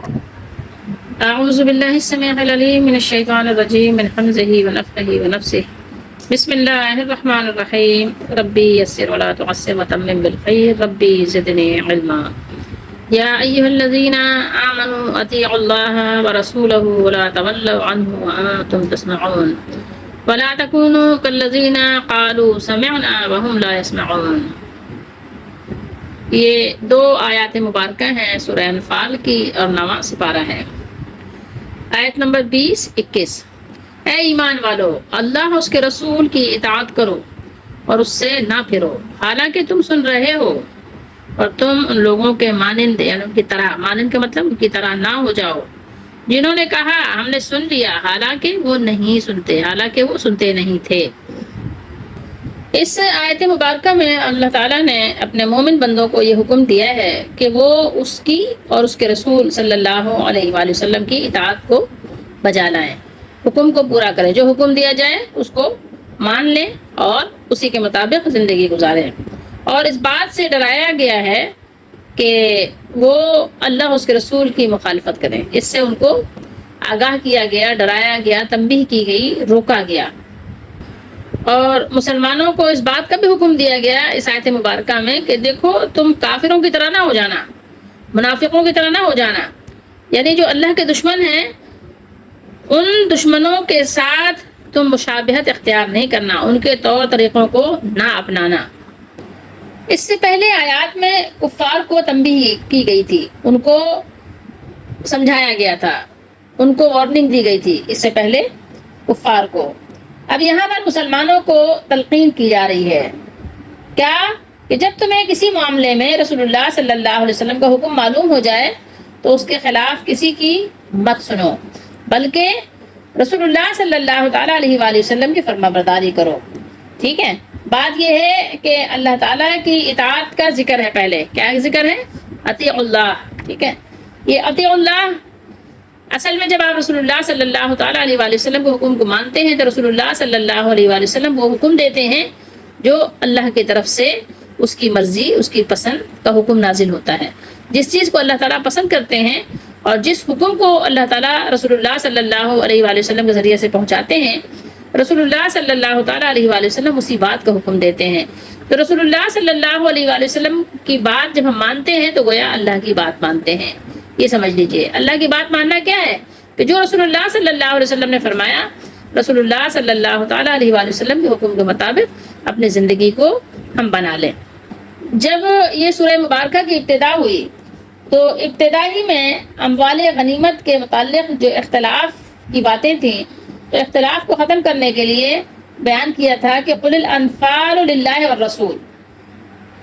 اعوذ باللہ السمیع العلیم من الشیطان الرجیم من حمزہ ونفخہ ونفثہ بسم اللہ الرحمن الرحیم ربی یسر ولا تعسر وتمم بالخیر ربی زدنی علما یا ایھا الذین آمنوا اطیعوا اللہ ورسولہ ولا تولوا عنہ وانتم تسمعون ولا تکونوا کالذین قالوا سمعنا وهم لا يسمعون۔ یہ دو آیات مبارکہ ہیں سورہ انفال کی اور 9واں سپارہ ہے۔ آیت نمبر 20-21۔ اے ایمان والو، اللہ اس کے رسول کی اطاعت کرو اور اس سے نہ پھرو، حالانکہ تم سن رہے ہو اور تم ان لوگوں کے مانند یعنی ان کی طرح، مانند کا مطلب ان کی طرح نہ ہو جاؤ جنہوں نے کہا ہم نے سن لیا حالانکہ وہ نہیں سنتے، حالانکہ وہ سنتے نہیں تھے۔ اس آیت مبارکہ میں اللہ تعالیٰ نے اپنے مومن بندوں کو یہ حکم دیا ہے کہ وہ اس کی اور اس کے رسول صلی اللہ علیہ وآلہ وسلم کی اطاعت کو بجا لائیں، حکم کو پورا کریں، جو حکم دیا جائے اس کو مان لیں اور اسی کے مطابق زندگی گزاریں۔ اور اس بات سے ڈرایا گیا ہے کہ وہ اللہ اس کے رسول کی مخالفت کریں، اس سے ان کو آگاہ کیا گیا، ڈرایا گیا، تنبیہ کی گئی، روکا گیا۔ اور مسلمانوں کو اس بات کا بھی حکم دیا گیا اس آیت مبارکہ میں کہ دیکھو تم کافروں کی طرح نہ ہو جانا، منافقوں کی طرح نہ ہو جانا، یعنی جو اللہ کے دشمن ہیں ان دشمنوں کے ساتھ تم مشابہت اختیار نہیں کرنا، ان کے طور طریقوں کو نہ اپنانا۔ اس سے پہلے آیات میں کفار کو تنبیہ کی گئی تھی، ان کو سمجھایا گیا تھا، ان کو وارننگ دی گئی تھی اس سے پہلے کفار کو۔ اب یہاں پر مسلمانوں کو تلقین کی جا رہی ہے کیا کہ جب تمہیں کسی معاملے میں رسول اللہ صلی اللہ علیہ وسلم کا حکم معلوم ہو جائے تو اس کے خلاف کسی کی مت سنو، بلکہ رسول اللہ صلی اللہ تعالیٰ علیہ وآلہ وسلم کی فرما برداری کرو۔ ٹھیک ہے، بات یہ ہے کہ اللہ تعالیٰ کی اطاعت کا ذکر ہے، پہلے کیا ذکر ہے؟ اطیع اللہ۔ ٹھیک ہے، یہ اطیع اللہ اصل میں جب آپ رسول اللہ صلی اللہ تعالیٰ علیہ وآلہ وسلم کے حکم کو مانتے ہیں تو رسول اللہ صلی اللہ علیہ وآلہ وسلم وہ حکم دیتے ہیں جو اللہ کی طرف سے اس کی مرضی، اس کی پسند کا حکم نازل ہوتا ہے۔ جس چیز کو اللہ تعالیٰ پسند کرتے ہیں اور جس حکم کو اللہ تعالیٰ رسول اللہ صلی اللہ علیہ وآلہ وسلم کے ذریعے سے پہنچاتے ہیں، رسول اللہ صلی اللہ تعالیٰ علیہ وآلہ وسلم اسی بات کا حکم دیتے ہیں۔ تو رسول اللہ صلی اللہ علیہ وآلہ وسلم کی بات جب ہم مانتے ہیں تو گویا اللہ کی بات مانتے ہیں۔ یہ سمجھ لیجئے اللہ کی بات ماننا کیا ہے کہ جو رسول اللہ صلی اللہ علیہ وسلم نے فرمایا، رسول اللہ صلی اللہ تعالیٰ علیہ وآلہ وسلم کے حکم کے مطابق اپنی زندگی کو ہم بنا لیں۔ جب یہ سورہ مبارکہ کی ابتدا ہوئی تو ابتدائی میں اموال غنیمت کے متعلق جو اختلاف کی باتیں تھیں تو اختلاف کو ختم کرنے کے لیے بیان کیا تھا کہ قل الانفال للہ والرسول،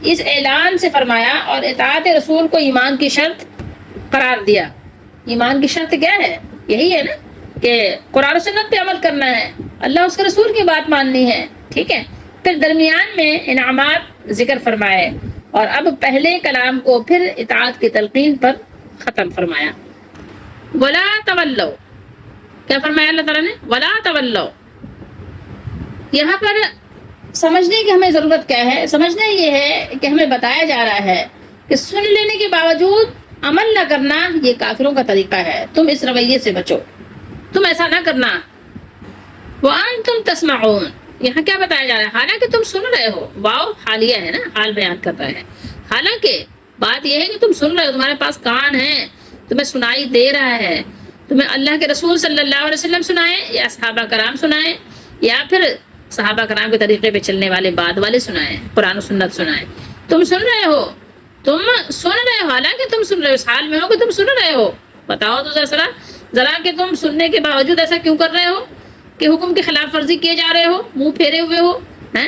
اس اعلان سے فرمایا اور اطاعت رسول کو ایمان کی شرط قرار دیا۔ ایمان کی شرط کیا ہے؟ یہی ہے نا کہ قرآن و سنت پہ عمل کرنا ہے، اللہ اس کے رسول کی بات ماننی ہے۔ ٹھیک ہے، پھر درمیان میں انعامات ذکر فرمائے اور اب پہلے کلام کو پھر اطاعت کی تلقین پر ختم فرمایا۔ ولا تولوا، کیا فرمایا اللہ تعالیٰ نے؟ ولا تولوا۔ یہاں پر سمجھنے کی ہمیں ضرورت کیا ہے؟ سمجھنا یہ ہے کہ ہمیں بتایا جا رہا ہے کہ سن لینے کے باوجود عمل نہ کرنا یہ کافروں کا طریقہ ہے، تم اس رویے سے بچو، تم ایسا نہ کرنا۔ وَأَنْتُمْ تَسْمَعُونَ، یہاں کیا بتایا جا رہا ہے؟ حالانکہ تم سن رہے ہو، واو حالیہ ہے نا، حال بیان کر رہا ہے۔ حالانکہ بات یہ ہے کہ تم سن رہے ہو، تمہارے پاس کان ہے، تمہیں سنائی دے رہا ہے، تمہیں اللہ کے رسول صلی اللہ علیہ وسلم سنائیں یا صحابہ کرام سنائیں یا پھر صحابہ کرام کے طریقے پہ چلنے والے بعد والے سنائیں، قرآن و سنت سنائیں، تم سن رہے ہو، تم سن رہے ہو، حالانکہ تم سن رہے ہو، اس حال میں ہو کہ تم سن رہے ہو۔ بتاؤ تو ذرا کہ تم سننے کے باوجود ایسا کیوں کر رہے ہو کہ حکم کی خلاف ورزی کیے جا رہے ہو، منہ پھیرے ہوئے ہو، ہیں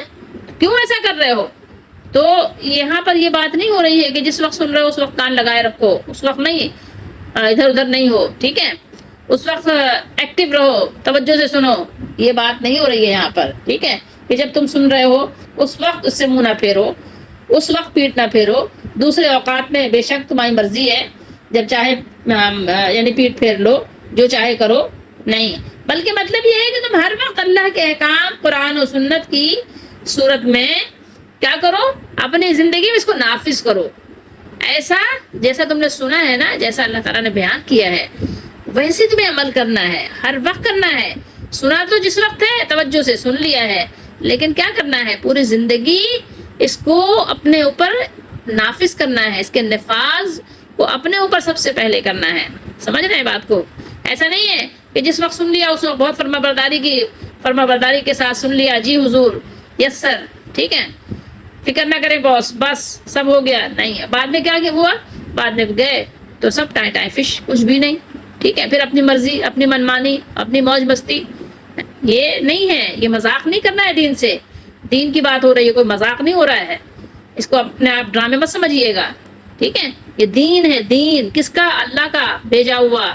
کیوں ایسا کر رہے ہو؟ تو یہاں پر یہ بات نہیں ہو رہی ہے کہ جس وقت سن رہے ہو اس وقت کان لگائے رکھو، اس وقت نہیں ادھر ادھر نہیں ہو، ٹھیک ہے، اس وقت ایکٹیو رہو، توجہ سے سنو، یہ بات نہیں ہو رہی ہے یہاں پر۔ ٹھیک ہے، کہ جب تم سن رہے ہو اس وقت اس سے منہ نہ پھیرو، اس وقت پیٹ نہ پھیرو، دوسرے اوقات میں بے شک تمہاری مرضی ہے، جب چاہے یعنی پیٹ پھیر لو، جو چاہے کرو، نہیں، بلکہ مطلب یہ ہے کہ تم ہر وقت اللہ کے احکام قرآن و سنت کی صورت میں کیا کرو؟ اپنی زندگی میں اس کو نافذ کرو۔ ایسا جیسا تم نے سنا ہے نا، جیسا اللہ تعالیٰ نے بیان کیا ہے ویسے تمہیں عمل کرنا ہے، ہر وقت کرنا ہے۔ سنا تو جس وقت ہے توجہ سے سن لیا ہے، لیکن کیا کرنا ہے؟ پوری زندگی اس کو اپنے اوپر نافذ کرنا ہے، اس کے نفاذ کو اپنے اوپر سب سے پہلے کرنا ہے۔ سمجھ رہے ہیں بات کو؟ ایسا نہیں ہے کہ جس وقت سن لیا اس وقت بہت فرما برداری کے ساتھ سن لیا، جی حضور، یس سر، ٹھیک ہے، فکر نہ کریں باس، بس سب ہو گیا، نہیں۔ بعد میں کیا ہوا؟ بعد میں گئے تو سب ٹائم فش، کچھ بھی نہیں، ٹھیک ہے، پھر اپنی مرضی، اپنی منمانی، اپنی موج مستی۔ یہ نہیں ہے، یہ مذاق نہیں کرنا ہے دین سے، دین کی بات ہو رہی ہے، کوئی مذاق نہیں ہو رہا ہے، اس کو اپنے آپ ڈرامے مت سمجھیے گا، ٹھیک ہے؟ یہ دین ہے، دین کس کا؟ اللہ کا بھیجا ہوا،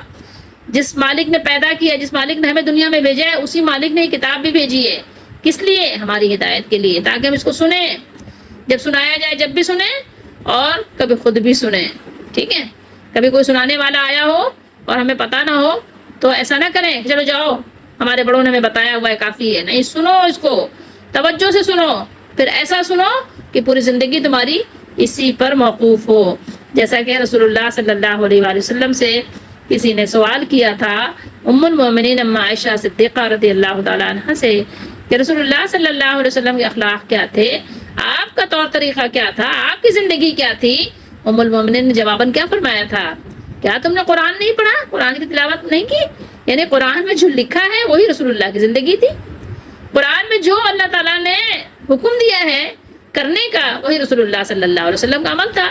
جس مالک نے پیدا کیا، جس مالک نے ہمیں دنیا میں بھیجا ہے، اسی مالک نے کتاب بھی بھیجی ہے۔ کس لیے؟ ہماری ہدایت کے لیے، تاکہ ہم اس کو سنیں، جب سنایا جائے جب بھی سنیں، اور کبھی خود بھی سنیں، ٹھیک ہے؟ کبھی کوئی سنانے والا آیا ہو اور ہمیں پتہ نہ ہو تو ایسا نہ کریں چلو جاؤ ہمارے بڑوں نے ہمیں بتایا ہوا ہے کافی ہے، نہیں، سنو اس کو، توجہ سے سنو، پھر ایسا سنو کہ پوری زندگی تمہاری اسی پر موقوف ہو۔ جیسا کہ رسول اللہ صلی اللہ علیہ وآلہ وسلم سے کسی نے سوال کیا تھا، ام المومنین اما عائشہ صدیقہ رضی اللہ تعالیٰ عنہ سے، کہ رسول اللہ صلی اللہ علیہ وسلم کے اخلاق کیا تھے، آپ کا طور طریقہ کیا تھا، آپ کی زندگی کیا تھی؟ ام المومنین نے جواباً کیا فرمایا تھا؟ کیا تم نے قرآن نہیں پڑھا، قرآن کی تلاوت نہیں کی؟ یعنی قرآن میں جو لکھا ہے وہی رسول اللہ کی زندگی تھی، قرآن میں جو اللہ تعالیٰ نے حکم دیا ہے کرنے کا وہی رسول اللہ صلی اللہ علیہ وسلم کا عمل تھا۔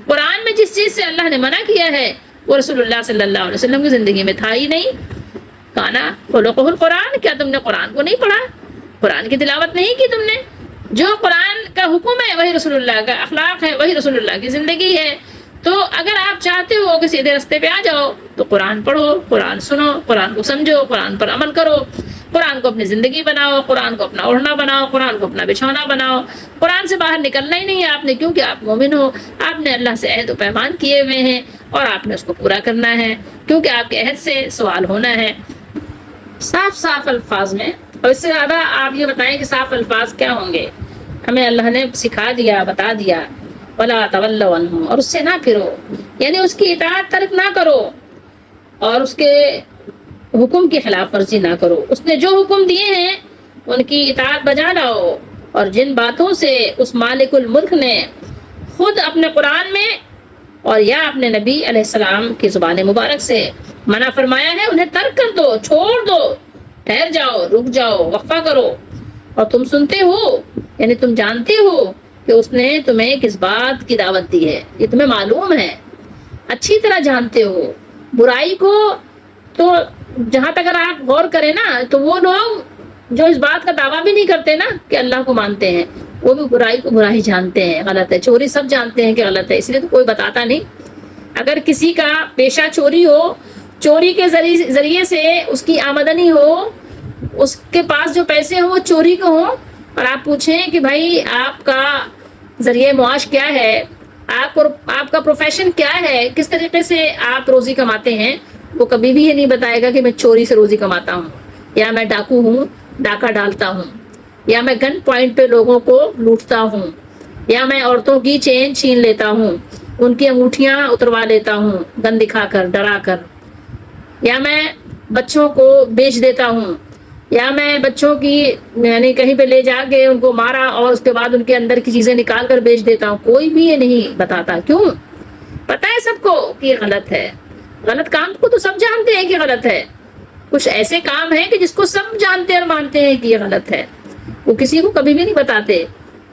قرآن میں جس چیز سے اللہ نے منع کیا ہے وہ رسول اللہ صلی اللہ علیہ وسلم کی زندگی میں تھا ہی نہیں۔ کانا خلقہ القرآن، کیا تم نے قرآن کو نہیں پڑھا، قرآن کی تلاوت نہیں کی تم نے؟ جو قرآن کا حکم ہے وہی رسول اللہ کا اخلاق ہے، وہی رسول اللہ کی زندگی ہے۔ تو اگر آپ چاہتے ہو کہ سیدھے راستے پہ آ جاؤ تو قرآن پڑھو، قرآن سنو، قرآن کو سمجھو، قرآن پر عمل کرو، قرآن کو اپنی زندگی بناؤ، قرآن کو اپنا اوڑھنا بناؤ، قرآن کو اپنا بچھونا بناؤ۔ قرآن سے باہر نکلنا ہی نہیں ہے آپ نے، کیونکہ آپ مومن ہو، آپ نے اللہ سے عہد و پیمان کیے ہوئے ہیں اور آپ نے اس کو پورا کرنا ہے، کیونکہ آپ کے عہد سے سوال ہونا ہے۔ صاف صاف الفاظ میں، اور اس سے زیادہ آپ یہ بتائیں کہ صاف الفاظ کیا ہوں گے؟ ہمیں اللہ نے سکھا دیا، بتا دیا، وَلَا تَوَلَّوْا عَنْهُ، اور اس سے نہ پھرو، یعنی اس کی اطاعت ترک نہ کرو اور اس کے حکم کی خلاف ورزی نہ کرو۔ اس نے جو حکم دیے ہیں ان کی اطاعت بجا لاؤ، اور جن باتوں سے اس مالک الملک نے خود اپنے قرآن میں اور یا اپنے نبی علیہ السلام کی زبان مبارک سے منع فرمایا ہے انہیں ترک کر دو، چھوڑ دو، ٹھہر جاؤ، رک جاؤ، وقفہ کرو۔ اور تم سنتے ہو، یعنی تم جانتے ہو کہ اس نے تمہیں کس بات کی دعوت دی ہے، یہ تمہیں معلوم ہے، اچھی طرح جانتے ہو۔ برائی کو تو جہاں تک اگر آپ غور کریں نا تو وہ لوگ جو اس بات کا دعویٰ بھی نہیں کرتے نا کہ اللہ کو مانتے ہیں، وہ بھی برائی کو برائی جانتے ہیں، غلط ہے۔ چوری سب جانتے ہیں کہ غلط ہے، اس لیے تو کوئی بتاتا نہیں۔ اگر کسی کا پیشہ چوری ہو، چوری کے ذریعے سے اس کی آمدنی ہو، اس کے پاس جو پیسے ہوں وہ چوری کے ہوں، اور آپ پوچھیں کہ بھائی آپ کا ذریعہ معاش کیا ہے، آپ کا پروفیشن کیا ہے، کس طریقے سے آپ روزی کماتے ہیں، وہ کبھی بھی یہ نہیں بتائے گا کہ میں چوری سے روزی کماتا ہوں، یا میں ڈاکو ہوں، ڈاکہ ڈالتا ہوں، یا میں گن پوائنٹ پہ لوگوں کو لوٹتا ہوں، یا میں عورتوں کی چین چھین لیتا ہوں، ان کی انگوٹھیاں اتروا لیتا ہوں گن دکھا کر، ڈرا کر، یا میں بچوں کو بیچ دیتا ہوں، یا میں بچوں کی یعنی کہیں پہ لے جا کے ان کو مارا اور اس کے بعد ان کے اندر کی چیزیں نکال کر بیچ دیتا ہوں۔ کوئی بھی یہ نہیں بتاتا، کیوں؟ پتہ ہے سب کو کہ یہ غلط ہے، غلط کام کو تو سب جانتے ہیں کہ غلط ہے، کچھ ایسے کام ہیں کہ جس کو سب جانتے اور مانتے ہیں کہ یہ غلط ہے، وہ کسی کو کبھی بھی نہیں بتاتے،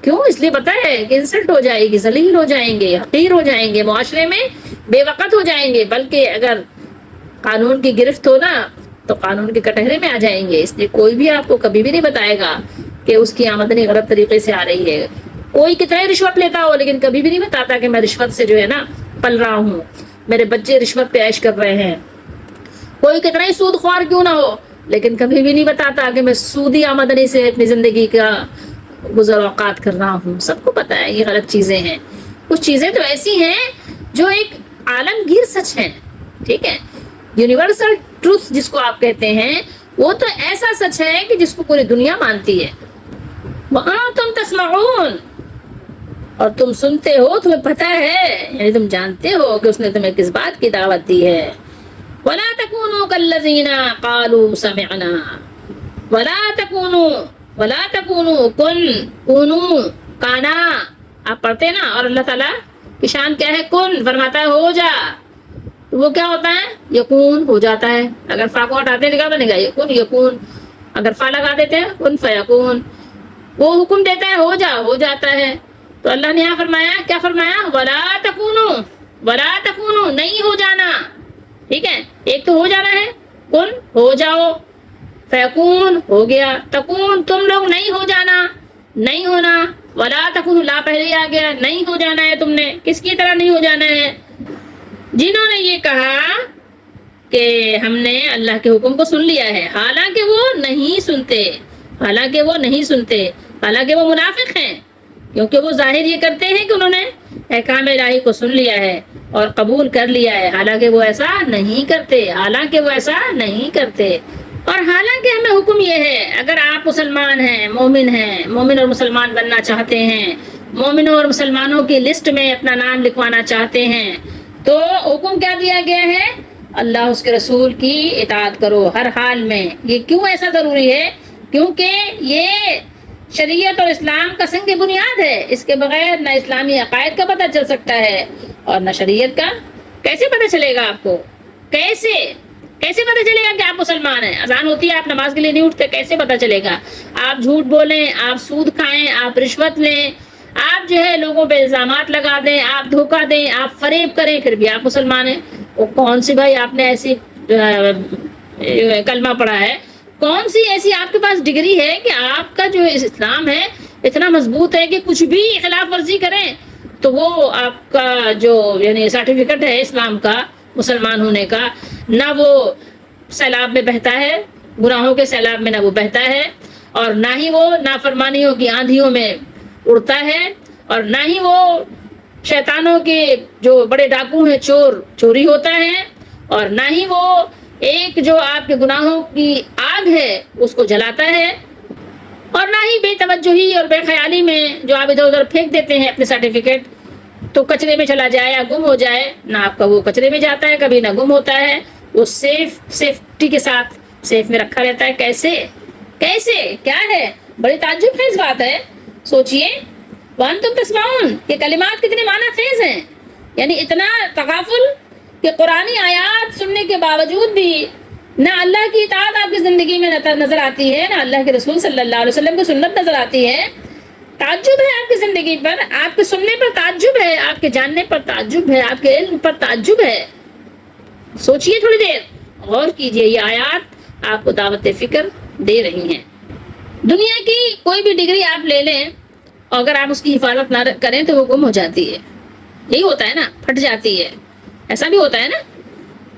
کیوں؟ اس لیے پتہ ہے کہ انسلٹ ہو جائے گی، ذلیل ہو جائیں گے، حقیر ہو جائیں گے، معاشرے میں بے وقت ہو جائیں گے، بلکہ اگر قانون کی گرفت ہو نا تو قانون کے کٹہرے میں آ جائیں گے۔ اس لیے کوئی بھی آپ کو کبھی بھی نہیں بتائے گا کہ اس کی آمدنی غلط طریقے سے آ رہی ہے۔ کوئی کتنا ہی رشوت لیتا ہو لیکن کبھی بھی نہیں بتاتا کہ میں رشوت سے جو ہے نا پل رہا ہوں، میرے بچے رشوت پہ عیش کر رہے ہیں۔ کوئی کتنا ہی سود خوار کیوں نہ ہو لیکن کبھی بھی نہیں بتاتا کہ میں سودی آمدنی سے اپنی زندگی کا گزر اوقات کر رہا ہوں۔ سب کو پتہ ہے یہ غلط چیزیں ہیں۔ کچھ چیزیں تو ایسی ہیں جو ایک عالمگیر سچ ہیں، ٹھیک ہے، یونیورسل ٹروتھ جس کو آپ کہتے ہیں، وہ تو ایسا سچ ہے کہ جس کو پوری دنیا مانتی ہے۔ وَأَنْتُمْ تَسْمَعُونَ، اور تم سنتے ہو، تمہیں پتہ ہے، یعنی تم جانتے ہو کہ اس نے تمہیں کس بات کی دعوت دی ہے۔ وَلَا تَكُونُوا كَالَّذِينَ قَالُوا سَمِعْنَا وَلَا تَكُونُوا كُونُوا کانا، آپ پڑھتے ہیں نا، اور اللہ تعالیٰ کی شان کیا ہے؟ کن، فرماتا ہے ہو جا، تو وہ کیا ہوتا ہے؟ یکون ہو جاتا ہے۔ اگر فا کو ہٹاتے ہیں کیا بنے گا؟ یکون یکون۔ اگر فا لگا دیتے ہیں کن فیکون، وہ حکم دیتا ہے ہو جا، ہو جاتا ہے۔ تو اللہ نے یہاں فرمایا، کیا فرمایا؟ ولا تکونو، نہیں ہو جانا، ٹھیک ہے؟ ایک تو ہو جانا ہے، کن ہو جاؤ، فیکون ہو گیا، تکون تم لوگ نہیں ہو جانا، نہیں ہونا، ولا تکونو لا پہلے ہی آ گیا، نہیں ہو جانا ہے تم نے، کس کی طرح نہیں ہو جانا ہے؟ جنہوں نے یہ کہا کہ ہم نے اللہ کے حکم کو سن لیا ہے، حالانکہ وہ نہیں سنتے، حالانکہ وہ نہیں سنتے، حالانکہ وہ منافق ہیں، کیونکہ وہ ظاہر یہ کرتے ہیں کہ انہوں نے احکام الہی کو سن لیا ہے اور قبول کر لیا ہے، حالانکہ وہ ایسا نہیں کرتے، حالانکہ وہ ایسا نہیں کرتے۔ اور حالانکہ ہمیں حکم یہ ہے، اگر آپ مسلمان ہیں، مومن اور مسلمان بننا چاہتے ہیں، مومنوں اور مسلمانوں کی لسٹ میں اپنا نام لکھوانا چاہتے ہیں، تو حکم کیا دیا گیا ہے؟ اللہ اس کے رسول کی اطاعت کرو ہر حال میں۔ یہ کیوں ایسا ضروری ہے؟ کیونکہ یہ شریعت اور اسلام کا سنگ بنیاد ہے، اس کے بغیر نہ اسلامی عقائد کا پتہ چل سکتا ہے اور نہ شریعت کا۔ کیسے پتہ چلے گا آپ کو؟ کیسے پتہ چلے گا کہ آپ مسلمان ہیں؟ اذان ہوتی ہے، آپ نماز کے لیے نہیں اٹھتے، کیسے پتہ چلے گا؟ آپ جھوٹ بولیں، آپ سود کھائیں، آپ رشوت لیں، آپ جو ہے لوگوں پہ الزامات لگا دیں، آپ دھوکہ دیں، آپ فریب کریں، پھر بھی آپ مسلمان ہیں۔ وہ کون سی بھائی آپ نے ایسی کلمہ پڑھا ہے، کون سی ایسی آپ کے پاس ڈگری ہے کہ آپ کا جو اسلام ہے اتنا مضبوط ہے کہ کچھ بھی خلاف ورزی کریں تو وہ آپ کا جو یعنی سرٹیفکیٹ ہے اسلام کا، مسلمان ہونے کا، نہ وہ سیلاب میں بہتا ہے، گناہوں کے سیلاب میں نہ وہ بہتا ہے، اور نہ ہی وہ نافرمانیوں کی آندھیوں میں اڑتا ہے، اور نہ ہی وہ شیطانوں کے جو بڑے ڈاکو ہیں چوری ہوتا ہے، اور نہ ہی وہ ایک جو آپ کے گناہوں کی آگ ہے اس کو جلاتا ہے، اور نہ ہی بے توجہی اور بے خیالی میں جو آپ ادھر ادھر پھینک دیتے ہیں اپنے سرٹیفکیٹ تو کچرے میں چلا جائے یا گم ہو جائے، نہ آپ کا وہ کچرے میں جاتا ہے کبھی، نہ گم ہوتا ہے، وہ سیفٹی کے ساتھ سیف میں رکھا رہتا ہے۔ کیسے کیا ہے؟ بڑی تعجب خیز بات ہے، سوچئے۔ وَأَنْتُمْ تَسْمَعُونَ، یہ کلمات کتنے معنی خیز ہیں، یعنی اتنا تغافل کہ قرآنی آیات سننے کے باوجود بھی نہ اللہ کی اطاعت آپ کی زندگی میں نظر آتی ہے، نہ اللہ کے رسول صلی اللہ علیہ وسلم کی سنت نظر آتی ہے۔ تعجب ہے آپ کی زندگی پر، آپ کے سننے پر تعجب ہے، آپ کے جاننے پر تعجب ہے، آپ کے علم پر تعجب ہے۔ سوچئے تھوڑی دیر، غور کیجئے، یہ آیات آپ کو دعوت فکر دے رہی ہیں۔ دنیا کی کوئی بھی ڈگری آپ لے لیں، اگر آپ اس کی حفاظت نہ کریں تو وہ گم ہو جاتی ہے، یہی ہوتا ہے نا، پھٹ جاتی ہے، ایسا بھی ہوتا ہے نا،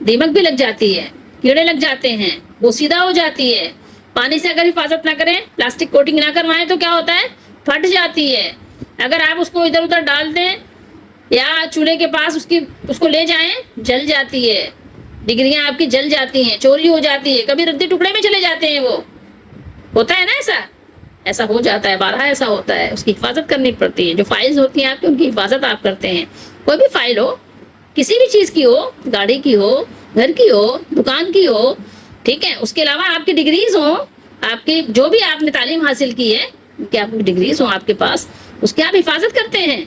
دیمک بھی لگ جاتی ہے، کیڑے لگ جاتے ہیں، وہ سیدھا ہو جاتی ہے۔ پانی سے اگر حفاظت نہ کریں، پلاسٹک کوٹنگ نہ کروائیں تو کیا ہوتا ہے؟ پھٹ جاتی ہے۔ اگر آپ اس کو ادھر ادھر ڈال دیں یا چولہے کے پاس اس کو لے جائیں، جل جاتی ہے، ڈگریاں آپ کی جل جاتی ہیں، چوری ہو جاتی ہے، کبھی ردی ٹکڑے میں چلے جاتے ہیں، وہ ہوتا ہے نا، ایسا ہو جاتا ہے، بارہا ایسا ہوتا ہے، اس کی حفاظت کرنی پڑتی ہے۔ جو فائلز ہوتی ہیں آپ کی، ان کی حفاظت آپ کرتے ہیں۔ کوئی بھی فائل ہو، کسی بھی چیز کی ہو، گاڑی کی ہو، گھر کی ہو، دکان کی ہو، ٹھیک ہے، اس کے علاوہ آپ کی ڈگریز ہوں، آپ کی جو بھی آپ نے تعلیم حاصل کی ہے، کہ آپ کی ڈگریز ہوں آپ کے پاس، اس کی آپ حفاظت کرتے ہیں۔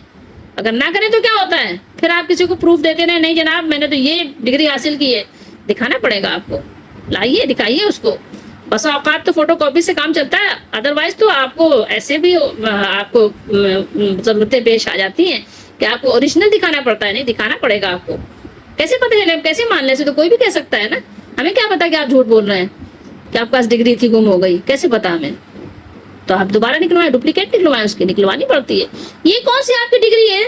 اگر نہ کریں تو کیا ہوتا ہے؟ پھر آپ کسی کو پروف دیتے رہے، نہیں جناب میں نے تو یہ ڈگری حاصل کی ہے، دکھانا پڑے گا آپ کو، لائیے دکھائیے اس کو۔ بس اوقات تو فوٹو کاپی سے کام چلتا ہے، ادروائز تو آپ کو ایسے بھی آپ کو ضرورتیں پیش آ جاتی ہیں کہ آپ کو اوریجنل دکھانا پڑتا ہے، نہیں دکھانا پڑے گا آپ کو۔ کیسے پتہ چلے، کیسے مان لیں؟ سے تو کوئی بھی کہہ سکتا ہے نا، ہمیں کیا پتا کہ آپ جھوٹ بول رہے ہیں، کہ آپ کے پاس ڈگری تھی گم ہو گئی، کیسے پتا ہمیں؟ تو آپ دوبارہ نکلوائیں، ڈپلیکیٹ نکلوائیں، اس کی نکلوانی پڑتی ہے۔ یہ کون سی آپ کی ڈگری ہے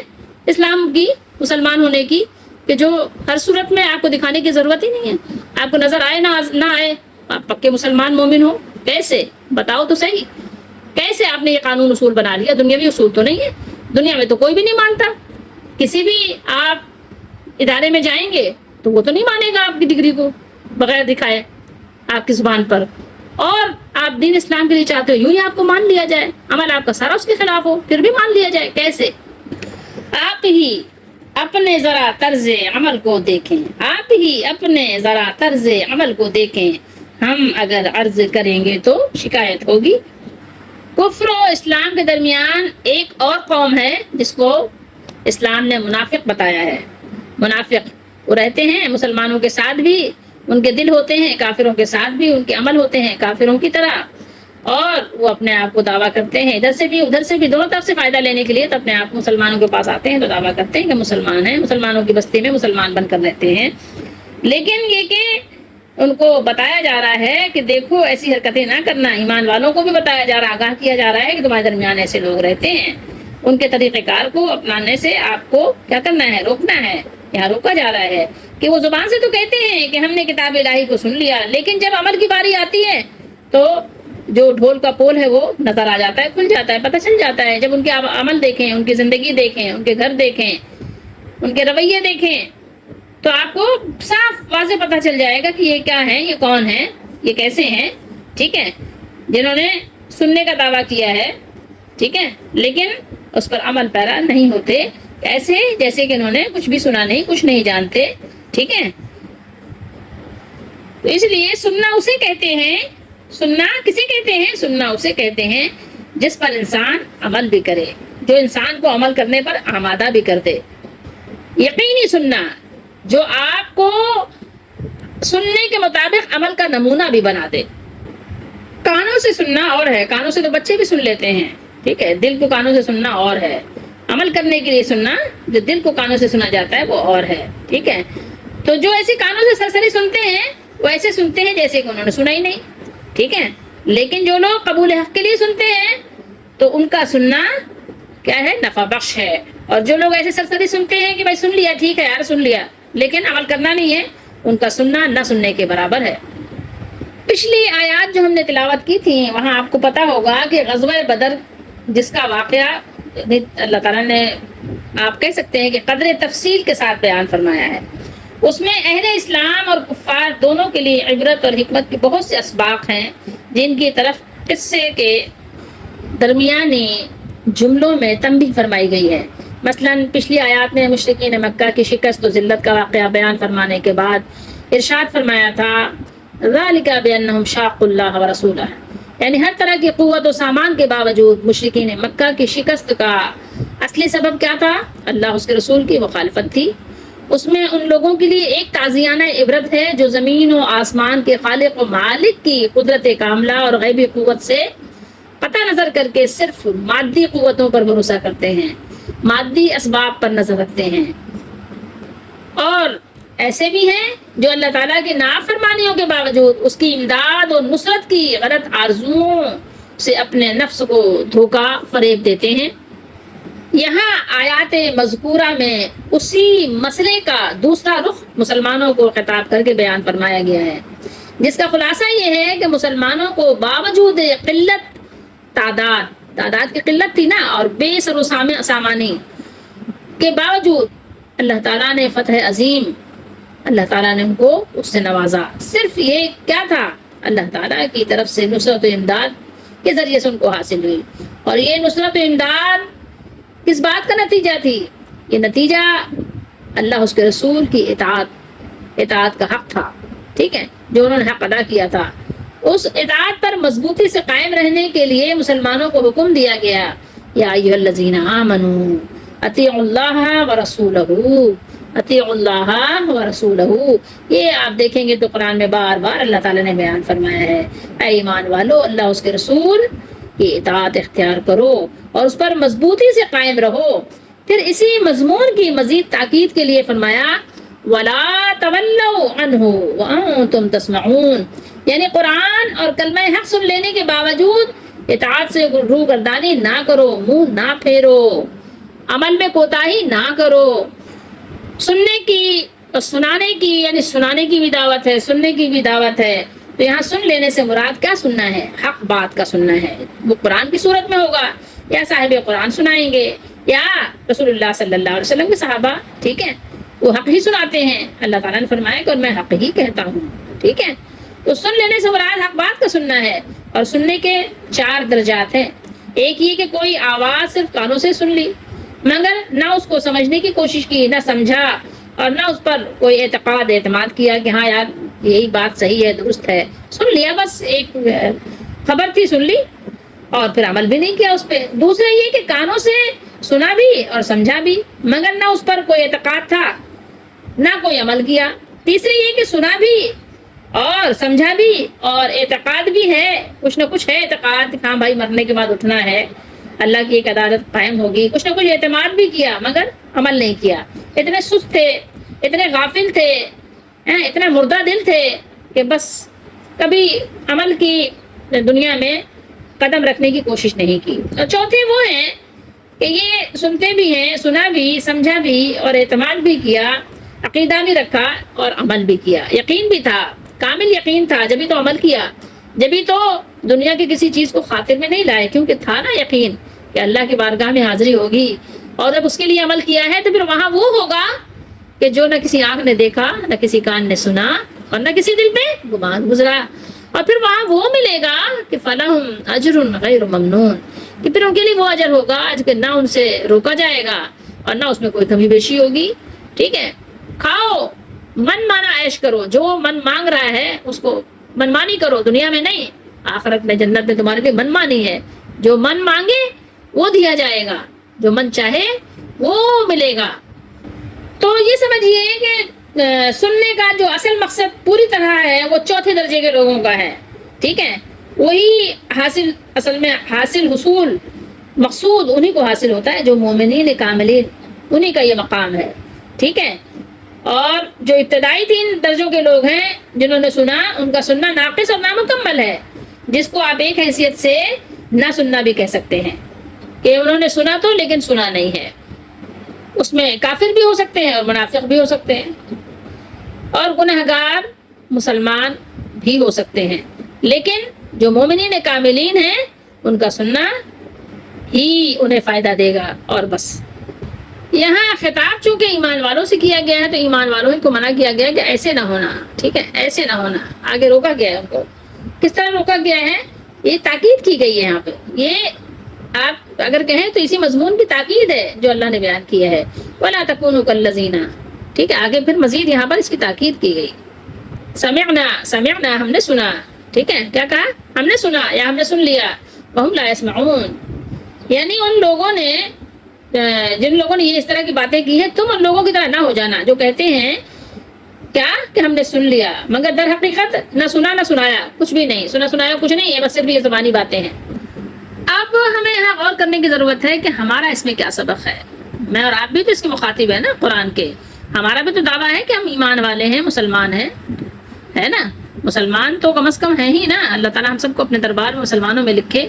اسلام کی، مسلمان ہونے کی، کہ جو ہر صورت میں آپ کو دکھانے کی ضرورت ہی نہیں ہے، آپ کو نظر آئے نہ آئے آپ پکے مسلمان مومن ہو؟ کیسے؟ بتاؤ تو صحیح، کیسے آپ نے یہ قانون اصول بنا لیا؟ دنیاوی اصول تو نہیں ہے، دنیا میں تو کوئی بھی نہیں مانتا، کسی بھی آپ ادارے میں جائیں گے تو وہ تو نہیں مانے گا آپ کی ڈگری کو بغیر دکھائے آپ کی زبان پر، اور آپ دین اسلام کے لیے چاہتے ہو یوں ہی آپ کو مان لیا جائے، عمل آپ کا سارا اس کے خلاف ہو پھر بھی مان لیا جائے، کیسے؟ آپ ہی اپنے ذرا طرز عمل کو دیکھیں، آپ ہی اپنے ذرا طرز عمل کو دیکھیں، ہم اگر عرض کریں گے تو شکایت ہوگی۔ کفر و اسلام کے درمیان ایک اور قوم ہے جس کو اسلام نے منافق بتایا ہے۔ منافق وہ رہتے ہیں مسلمانوں کے ساتھ بھی ان کے دل ہوتے ہیں، کافروں کے ساتھ بھی ان کے عمل ہوتے ہیں کافروں کی طرح، اور وہ اپنے آپ کو دعویٰ کرتے ہیں ادھر سے بھی ادھر سے بھی، دونوں طرف سے فائدہ لینے کے لیے تو اپنے آپ مسلمانوں کے پاس آتے ہیں تو دعویٰ کرتے ہیں کہ مسلمان ہیں، مسلمانوں کی بستی میں مسلمان بن کر رہتے ہیں۔ لیکن یہ کہ ان کو بتایا جا رہا ہے کہ دیکھو ایسی حرکتیں نہ کرنا، ایمان والوں کو بھی بتایا جا رہا، آگاہ کیا جا رہا ہے کہ تمہارے درمیان ایسے لوگ رہتے ہیں، ان کے طریقہ کار کو اپنانے سے آپ کو کیا کرنا ہے، روکنا ہے۔ یہاں روکا جا رہا ہے کہ وہ زبان سے تو کہتے ہیں کہ ہم نے کتاب الہی کو سن لیا، لیکن جب عمل کی باری آتی ہے تو جو ڈھول کا پول ہے وہ نظر آ جاتا ہے، کھل جاتا ہے، پتہ چل جاتا ہے۔ جب ان کے عمل دیکھیں، ان کی زندگی دیکھیں، ان کے گھر دیکھیں، ان کے رویے دیکھیں تو آپ کو صاف واضح پتہ چل جائے گا کہ یہ کیا ہے، یہ کون ہے، یہ کیسے ہیں، ٹھیک ہے، جنہوں نے سننے کا دعویٰ کیا ہے، ٹھیک ہے، لیکن اس پر عمل پیرا نہیں ہوتے، ایسے جیسے کہ انہوں نے کچھ بھی سنا نہیں، کچھ نہیں جانتے، ٹھیک ہے۔ تو اس لیے سننا اسے کہتے ہیں، سننا کسے کہتے ہیں؟ سننا اسے کہتے ہیں جس پر انسان عمل بھی کرے، جو انسان کو عمل کرنے پر آمادہ بھی کر دے۔ یقینی سننا جو آپ کو سننے کے مطابق عمل کا نمونہ بھی بنا دے۔ کانوں سے سننا اور ہے، کانوں سے تو بچے بھی سن لیتے ہیں، ٹھیک ہے، دل کو کانوں سے سننا اور ہے، عمل کرنے کے لیے سننا جو دل کو کانوں سے سنا جاتا ہے وہ اور ہے، ٹھیک ہے۔ تو جو ایسے کانوں سے سرسری سنتے ہیں وہ ایسے سنتے ہیں جیسے کہ انہوں نے سنا ہی نہیں، ٹھیک ہے، لیکن جو لوگ قبول حق کے لیے سنتے ہیں تو ان کا سننا کیا ہے، نفع بخش ہے۔ اور جو لوگ ایسے سرسری سنتے ہیں کہ بھائی سن لیا، ٹھیک ہے یار سن لیا، لیکن عمل کرنا نہیں ہے، ان کا سننا نہ سننے کے برابر ہے۔ پچھلی آیات جو ہم نے تلاوت کی تھی وہاں آپ کو پتا ہوگا کہ غزوہ بدر جس کا واقعہ اللہ تعالیٰ نے آپ کہہ سکتے ہیں کہ قدر تفصیل کے ساتھ بیان فرمایا ہے، اس میں اہل اسلام اور کفار دونوں کے لیے عبرت اور حکمت کے بہت سے اسباق ہیں جن کی طرف قصے کے درمیانی جملوں میں تنبیہ فرمائی گئی ہے۔ مثلا پچھلی آیات میں مشرکین مکہ کی شکست و ذلت کا واقعہ بیان فرمانے کے بعد ارشاد فرمایا تھا ذالک بانہم شاقوا اللہ ورسولہ، یعنی ہر طرح کی قوت و سامان کے باوجود مشرکین مکہ کی شکست کا اصلی سبب کیا تھا؟ اللہ اس کے رسول کی مخالفت تھی۔ اس میں ان لوگوں کے لیے ایک تعزیانہ عبرت ہے جو زمین و آسمان کے خالق و مالک کی قدرت کاملہ اور غیبی قوت سے قطع نظر کر کے صرف مادی قوتوں پر بھروسہ کرتے ہیں، مادی اسباب پر نظر رکھتے ہیں، اور ایسے بھی ہیں جو اللہ تعالیٰ کی نافرمانیوں کے باوجود اس کی امداد اور نصرت کی غلط آرزوؤں سے اپنے نفس کو دھوکہ فریب دیتے ہیں۔ یہاں آیات مذکورہ میں اسی مسئلے کا دوسرا رخ مسلمانوں کو خطاب کر کے بیان فرمایا گیا ہے، جس کا خلاصہ یہ ہے کہ مسلمانوں کو باوجود قلت تعداد کی قلت تھی نا اور بے سر و سامانی کے باوجود اللہ تعالیٰ نے فتح عظیم، اللہ تعالیٰ نے ان کو اس سے نوازا۔ صرف یہ کیا تھا؟ اللہ تعالیٰ کی طرف سے نصرت و امداد کے ذریعے سے ان کو حاصل ہوئی، اور یہ نصرت و امداد کس بات کا نتیجہ تھی؟ یہ نتیجہ اللہ اس کے رسول کی اطاعت کا حق تھا، ٹھیک ہے، جو انہوں نے حق ادا کیا تھا۔ اس اطاعت پر مضبوطی سے قائم رہنے کے لیے مسلمانوں کو حکم دیا گیا یا ایھا الذین آمنوا اطیعوا اللہ ورسولہ، اطیعوا اللہ ورسولہ، یہ آپ دیکھیں گے تو قرآن میں بار بار اللہ تعالیٰ نے بیان فرمایا ہے، اے ایمان والو اللہ اس کے رسول کی اطاعت اختیار کرو اور اس پر مضبوطی سے قائم رہو۔ پھر اسی مضمون کی مزید تاکید کے لیے فرمایا وَلَا تَوَلَّوْا عَنْهُ وَأَنْتُمْ تَسْمَعُونَ، یعنی قرآن اور کلمہ حق سن لینے کے باوجود اطاعت سے روگردانی نہ کرو، منہ نہ پھیرو، عمل میں کوتاہی نہ کرو۔ سننے کی اور سنانے کی، یعنی سنانے کی بھی دعوت ہے، سننے کی بھی دعوت ہے، تو یہاں سن لینے سے مراد کیا سننا ہے؟ حق بات کا سننا ہے، وہ قرآن کی صورت میں ہوگا یا صاحب قرآن سنائیں گے یا رسول اللہ صلی اللہ علیہ وسلم کے صحابہ، ٹھیک ہے، وہ حق ہی سناتے ہیں۔ اللہ تعالیٰ نے فرمایا کہ اور میں حق ہی کہتا ہوں، ٹھیک ہے، تو سن لینے سے مراد حق بات کا سننا ہے۔ اور سننے کے 4 درجات ہیں۔ ایک یہ کہ کوئی آواز صرف کانوں سے سن لی، مگر نہ اس کو سمجھنے کی کوشش کی، نہ سمجھا، اور نہ اس پر کوئی اعتماد کیا کہ ہاں یار یہی بات صحیح ہے، درست ہے، سن لیا، بس ایک خبر تھی سن لی اور پھر عمل بھی نہیں کیا اس پہ۔ دوسرا یہ کہ کانوں سے سنا بھی اور سمجھا بھی مگر نہ اس پر کوئی اعتقاد تھا، نہ کوئی عمل کیا۔ تیسرے یہ کہ سنا بھی اور سمجھا بھی اور اعتقاد بھی ہے، کچھ نہ کچھ ہے اعتقاد، ہاں بھائی مرنے کے بعد اٹھنا ہے، اللہ کی ایک عدالت قائم ہوگی، کچھ نہ کچھ اعتماد بھی کیا مگر عمل نہیں کیا۔ اتنے سست تھے، اتنے غافل تھے، اتنا مردہ دل تھے کہ بس کبھی عمل کی دنیا میں قدم رکھنے کی کوشش نہیں کی۔ اور چوتھے وہ ہیں کہ یہ سنتے بھی ہیں، سنا بھی، سمجھا بھی اور اعتماد بھی کیا، عقیدہ بھی رکھا اور عمل بھی کیا، یقین بھی تھا، کامل یقین تھا، جبھی تو عمل کیا، جبھی تو دنیا کی کسی چیز کو خاطر میں نہیں لائے، کیونکہ تھا نا یقین کہ اللہ کی بارگاہ میں حاضری ہوگی، اور جب اس کے لیے عمل کیا ہے تو پھر وہاں وہ ہوگا کہ جو نہ کسی آنکھ نے دیکھا، نہ کسی کان نے سنا اور نہ کسی دل پہ گمان گزرا، اور پھر وہاں وہ ملے گا کہ فلہم اجر غیر ممنون، کہ پھر ان کے لیے وہ اجر ہوگا کہ نہ ان سے روکا جائے گا اور نہ اس میں کوئی کمی بیشی ہوگی۔ ٹھیک ہے، کھاؤ، من مانا عیش کرو، جو من مانگ رہا ہے اس کو من مانی کرو، دنیا میں نہیں، آخرت میں جنت میں تمہارے لیے من مانی ہے، جو من مانگے وہ دیا جائے گا، جو من چاہے وہ ملے گا۔ تو یہ سمجھیے کہ سننے کا جو اصل مقصد پوری طرح ہے وہ چوتھے درجے کے لوگوں کا ہے، ٹھیک ہے، وہی حاصل، اصل میں حاصل، حصول، مقصود انہی کو حاصل ہوتا ہے جو مومنین کاملین، انہی کا یہ مقام ہے، ٹھیک ہے۔ اور جو ابتدائی 3 درجوں کے لوگ ہیں جنہوں نے سنا، ان کا سننا ناقص اور نامکمل ہے، جس کو آپ ایک حیثیت سے نہ سننا بھی کہہ سکتے ہیں کہ انہوں نے سنا تو لیکن سنا نہیں ہے۔ اس میں کافر بھی ہو سکتے ہیں اور منافق بھی ہو سکتے ہیں اور گنہگار مسلمان بھی ہو سکتے ہیں، لیکن جو مومنین کاملین ہیں ان کا سننا ہی انہیں فائدہ دے گا، اور بس۔ یہاں خطاب چونکہ ایمان والوں سے کیا گیا ہے تو ایمان والوں کو منع کیا گیا ہے کہ ایسے نہ ہونا، ٹھیک ہے، ایسے نہ ہونا، آگے روکا گیا ہے ان کو۔ کس طرح روکا گیا ہے؟ یہ تاکید کی گئی ہے یہاں پہ، یہ آپ اگر کہیں تو اسی مضمون کی تاکید ہے جو اللہ نے بیان کیا ہے، وَلَا تَكُونُوا كَالَّذِينَ، ٹھیک ہے، آگے پھر مزید یہاں پر اس کی تاکید کی گئی۔ سمعنا ہم نے سنا، ٹھیک ہے، کیا کہا؟ ہم نے سنا یا ہم نے سن لیا، وَهُمْ لَا يَسْمَعُونَ، یعنی ان لوگوں نے، جن لوگوں نے یہ اس طرح کی باتیں کی ہیں، تم ان لوگوں کی طرح نہ ہو جانا جو کہتے ہیں کیا کہ ہم نے سن لیا مگر در حقیقت نہ سنا نہ سنایا، کچھ بھی نہیں، سنا سنایا کچھ نہیں ہے، بس صرف یہ زبانی باتیں ہیں۔ اب ہمیں یہاں غور کرنے کی ضرورت ہے کہ ہمارا اس میں کیا سبق ہے۔ میں اور آپ بھی تو اس کے مخاطب ہیں نا قرآن کے، ہمارا بھی تو دعویٰ ہے کہ ہم ایمان والے ہیں، مسلمان ہیں، ہے نا، مسلمان تو کم از کم ہیں ہی نا، اللہ تعالیٰ ہم سب کو اپنے دربار میں مسلمانوں میں لکھے۔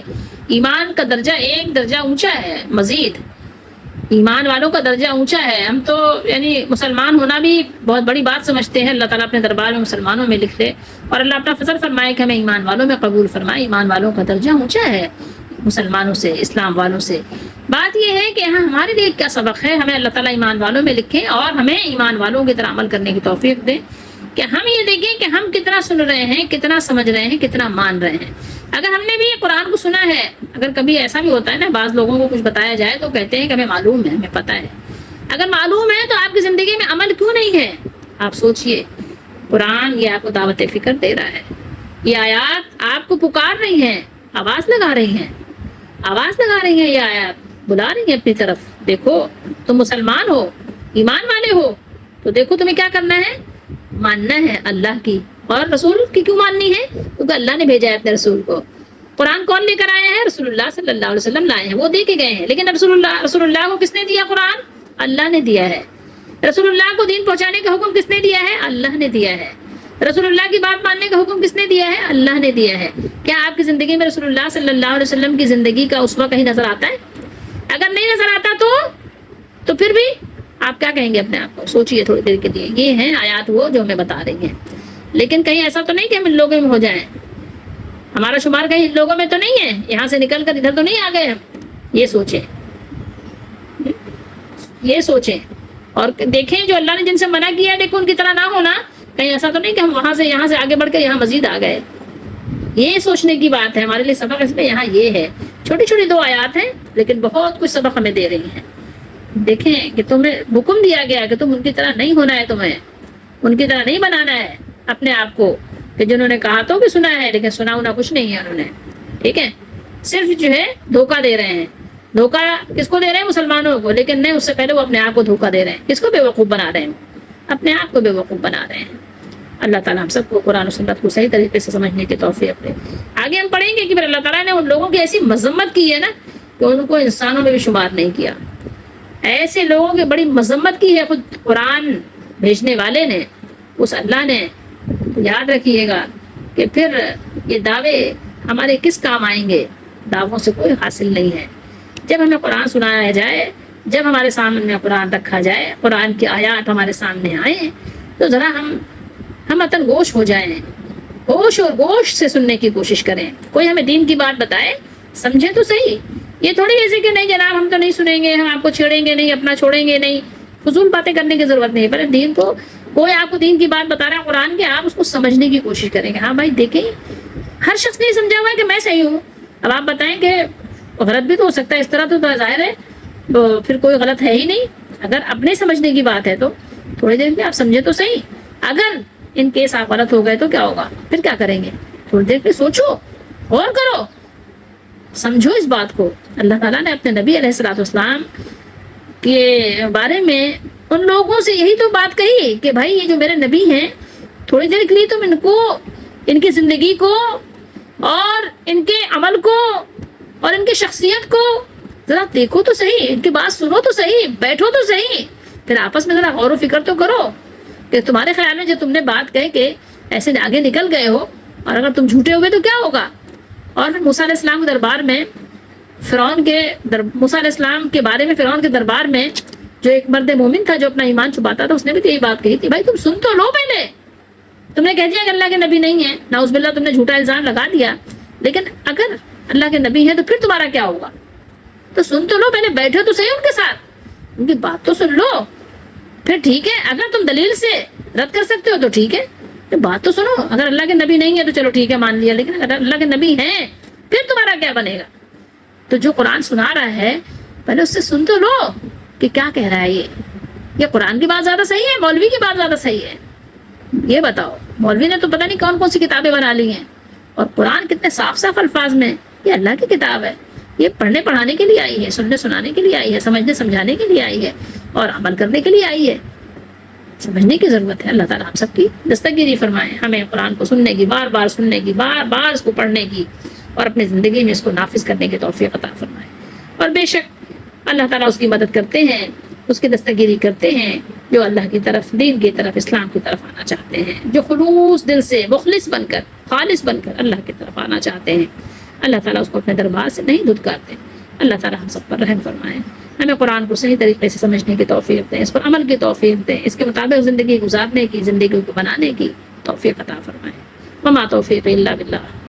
ایمان کا درجہ ایک درجہ اونچا ہے، مزید ایمان والوں کا درجہ اونچا ہے، ہم تو یعنی مسلمان ہونا بھی بہت بڑی بات سمجھتے ہیں، اللہ تعالیٰ اپنے دربار میں مسلمانوں میں لکھ دے اور اللہ اپنا فضل فرمائے کہ ہمیں ایمان والوں میں قبول فرمائے۔ ایمان والوں کا درجہ اونچا ہے مسلمانوں سے، اسلام والوں سے۔ بات یہ ہے کہ ہاں ہمارے لیے کیا سبق ہے، ہمیں اللہ تعالیٰ ایمان والوں میں لکھے اور ہمیں ایمان والوں کی طرح عمل کرنے کی توفیق دے کہ ہم یہ دیکھیں کہ ہم کتنا سن رہے ہیں، کتنا سمجھ رہے ہیں، کتنا مان رہے ہیں۔ اگر ہم نے بھی یہ قرآن کو سنا ہے، اگر کبھی ایسا بھی ہوتا ہے نا، بعض لوگوں کو کچھ بتایا جائے تو کہتے ہیں کہ ہمیں معلوم ہے، ہمیں پتہ ہے۔ اگر معلوم ہے تو آپ کی زندگی میں عمل کیوں نہیں ہے؟ آپ سوچئے، قرآن یہ آپ کو دعوت فکر دے رہا ہے، یہ آیات آپ کو پکار رہی ہیں، آواز لگا رہی ہیں، آواز لگا رہی ہیں، یہ آیات بلا رہی ہیں اپنی طرف، دیکھو تم مسلمان ہو، ایمان والے ہو، تو دیکھو تمہیں کیا کرنا ہے، ماننا ہے اللہ کی اور رسول کی۔ کیوں ماننی ہے؟ کیونکہ اللہ نے بھیجا ہے اپنے رسول کو۔ قرآن کون لے کر آئے ہیں؟ رسول اللہ صلی اللہ علیہ وسلم لائے ہیں، وہ دے کے گئے ہیں، لیکن رسول اللہ کو کس نے دیا قرآن؟ اللہ نے دیا ہے۔ رسول اللہ کو دین پہنچانے کا حکم کس نے دیا ہے؟ اللہ نے دیا ہے۔ رسول اللہ کی بات ماننے کا حکم کس نے دیا ہے؟ اللہ نے دیا ہے۔ کیا آپ کی زندگی میں رسول اللہ صلی اللہ علیہ وسلم کی زندگی کا اسوہ کہیں نظر آتا ہے؟ اگر نہیں نظر آتا تو پھر بھی آپ کیا کہیں گے اپنے آپ کو؟ سوچئے تھوڑی دیر کے لیے، یہ ہیں آیات وہ جو ہمیں بتا رہی ہیں، لیکن کہیں ایسا تو نہیں کہ ہم ان لوگوں میں ہو جائیں، ہمارا شمار کہیں ان لوگوں میں تو نہیں ہے، یہاں سے نکل کر ادھر تو نہیں آ گئے ہم۔ یہ سوچیں، یہ سوچیں اور دیکھیں جو اللہ نے جن سے منع کیا ہے، دیکھو ان کی طرح نہ ہونا، کہیں ایسا تو نہیں کہ ہم وہاں سے آگے بڑھ کے یہاں مزید آ گئے۔ یہ سوچنے کی بات ہے، ہمارے لیے سبق اس میں یہاں یہ ہے۔ چھوٹی چھوٹی 2 آیات ہیں لیکن بہت کچھ سبق ہمیں دے رہی ہیں۔ دیکھیں کہ تمہیں حکم دیا گیا کہ تم ان کی طرح نہیں ہونا ہے، تمہیں ان کی طرح نہیں بنانا ہے اپنے آپ کو، کہ جنہوں نے کہا تو کہ سنا ہے لیکن سنا ہونا کچھ نہیں ہے انہوں نے، ٹھیک ہے، صرف جو ہے دھوکہ دے رہے ہیں۔ دھوکہ کس کو دے رہے ہیں؟ مسلمانوں کو، لیکن نہیں، اس سے پہلے وہ اپنے آپ کو دھوکہ دے رہے ہیں۔ کس کو بیوقوف بنا رہے ہیں؟ اپنے آپ کو بیوقوف بنا رہے ہیں۔ اللہ تعالیٰ ہم سب کو قرآن و سنت کو صحیح طریقے سے سمجھنے کی توفیق دے۔ آگے ہم پڑھیں گے کہ پھر اللہ تعالیٰ نے ان لوگوں کی ایسی مذمت کی ہے نا کہ ان کو انسانوں میں بھی شمار نہیں کیا۔ ایسے لوگوں کی بڑی مذمت کی ہے خود قرآن بھیجنے والے نے، اس اللہ نے۔ یاد رکھیے گا کہ پھر یہ دعوے ہمارے کس کام آئیں گے؟ دعووں سے کوئی حاصل نہیں ہے۔ جب ہمیں قرآن سنایا جائے، جب ہمارے سامنے قرآن رکھا جائے، قرآن کی آیات ہمارے سامنے آئیں، تو ذرا ہم عطن گوش ہو جائیں، ہوش اور گوش سے سننے کی کوشش کریں۔ کوئی ہمیں دین کی بات بتائے، سمجھیں تو صحیح۔ یہ تھوڑی ایسی کہ نہیں جناب ہم تو نہیں سنیں گے، ہم آپ کو چھیڑیں گے نہیں، اپنا چھوڑیں گے نہیں، فضول باتیں کرنے کی ضرورت نہیں۔ پر دین کو، کوئی آپ کو دین کی بات بتا رہا ہے قرآن کے، آپ اس کو سمجھنے کی کوشش کریں گے۔ ہاں بھائی دیکھیں، ہر شخص نہیں سمجھا ہوا ہے کہ میں صحیح ہوں۔ اب آپ بتائیں کہ غلط بھی تو ہو سکتا ہے، اس طرح تو ظاہر ہے تو پھر کوئی غلط ہے ہی نہیں۔ اگر اپنے سمجھنے کی بات ہے تو تھوڑی دیر میں آپ سمجھے تو صحیح۔ اگر ان کیس آپ غلط ہو گئے تو کیا ہوگا؟ پھر کیا کریں گے؟ تھوڑی دیر پہ سوچو، غور کرو، سمجھو اس بات کو۔ اللہ تعالیٰ نے اپنے نبی علیہ الصلوۃ والسلام کے بارے میں ان لوگوں سے یہی تو بات کہی کہ بھائی یہ جو میرے نبی ہیں، تھوڑی دیر کے لیے تم ان کو، ان کی زندگی کو اور ان کے عمل کو اور ان کی شخصیت کو ذرا دیکھو تو صحیح، ان کی بات سنو تو صحیح، بیٹھو تو صحیح، پھر آپس میں ذرا غور و فکر تو کرو کہ تمہارے خیال میں جو تم نے بات کہے کہ ایسے آگے نکل گئے ہو، اور اگر تم جھوٹے ہو گئے تو کیا ہوگا؟ اور پھر موسیٰ علیہ السلام کے دربار میں موسیٰ علیہ السلام کے بارے میں فرعون کے دربار میں جو ایک مرد مومن تھا جو اپنا ایمان چھپاتا تھا، اس نے بھی تو یہی بات کہی تھی، بھائی تم سن تو لو پہلے۔ تم نے کہہ دیا کہ اللہ کے نبی نہیں ہے، نعوذ باللہ تم نے جھوٹا الزام لگا دیا، لیکن اگر اللہ کے نبی ہے تو پھر تمہارا کیا ہوگا؟ تو سن تو لو پہلے، بیٹھو تو صحیح ان کے ساتھ، ان کی بات تو سن لو، پھر ٹھیک ہے اگر تم دلیل سے رد کر سکتے ہو تو ٹھیک ہے، تو بات تو سنو۔ اگر اللہ کے نبی نہیں ہے تو چلو ٹھیک ہے مان لیا، لیکن اگر اللہ کے نبی ہیں پھر تمہارا کیا بنے گا؟ تو جو قرآن سنا رہا ہے پہلے اس سے سن تو لو کہ کیا کہہ رہا ہے۔ یہ قرآن کی بات زیادہ صحیح ہے، مولوی کی بات زیادہ صحیح ہے؟ یہ بتاؤ، مولوی نے تو پتہ نہیں کون کون سی کتابیں بنا لی ہیں، اور قرآن کتنے صاف صاف الفاظ میں، یہ اللہ کی کتاب ہے، یہ پڑھنے پڑھانے کے لیے آئی ہے، سننے سنانے کے لیے آئی ہے، سمجھنے سمجھانے کے لیے آئی ہے، اور عمل کرنے کے لیے آئی ہے۔ سمجھنے کی ضرورت ہے۔ اللہ تعالیٰ ہم سب کی دستگیری فرمائے، ہمیں قرآن کو سننے کی، بار بار سننے کی، بار بار اس کو پڑھنے کی، اور اپنی زندگی میں اس کو نافذ کرنے کی توفیق عطا فرمائے۔ اور بے شک اللہ تعالیٰ اس کی مدد کرتے ہیں، اس کی دستگیری کرتے ہیں جو اللہ کی طرف، دین کی طرف، اسلام کی طرف آنا چاہتے ہیں، جو خلوص دل سے، مخلص بن کر، خالص بن کر اللہ کی طرف آنا چاہتے ہیں۔ اللہ تعالیٰ اس کو اپنے دربار سے نہیں دھتکارتے۔ اللہ تعالیٰ ہم سب پر رحم فرمائے، ہمیں قرآن کو صحیح طریقے سے سمجھنے کی توفیق دیں، اس پر عمل کی توفیق دیں، اس کے مطابق زندگی گزارنے کی، زندگی کو بنانے کی توفیق عطا فرمائے۔ وما توفیق الا باللہ۔